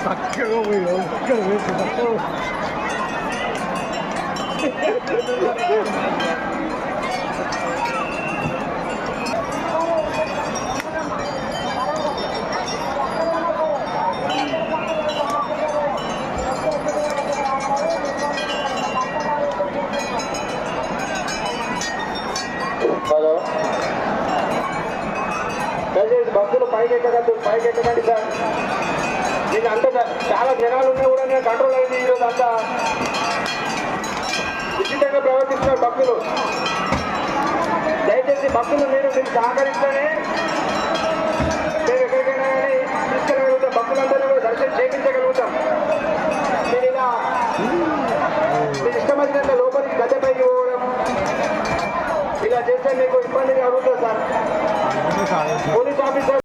చక్కగా పోయి ఇక్కడ వేసి హలో దయచేసి భక్తులు పైకి ఎక్కకండి సార్. నేను అంతా చాలా జనాలు ఉన్నా కూడా నేను కంట్రోల్ అయింది. ఈరోజు అంతా ఉచితంగా ప్రవర్తిస్తున్నారు భక్తులు. దయచేసి భక్తులు మీరు సహకరిస్తేనే మేము ఎక్కడికైనా కానీ తీసుకెళ్ళగలుగుతాం. భక్తులందరినీ కూడా దర్శనం చేయించగలుగుతాం. నేను ఇలా మీకు ఇష్టం వచ్చినంత లోపలికి గద్దెపైకి పోవడం ఇలా చేస్తే మీకు ఇబ్బందిగా అడుగుతుంది సార్. Police officer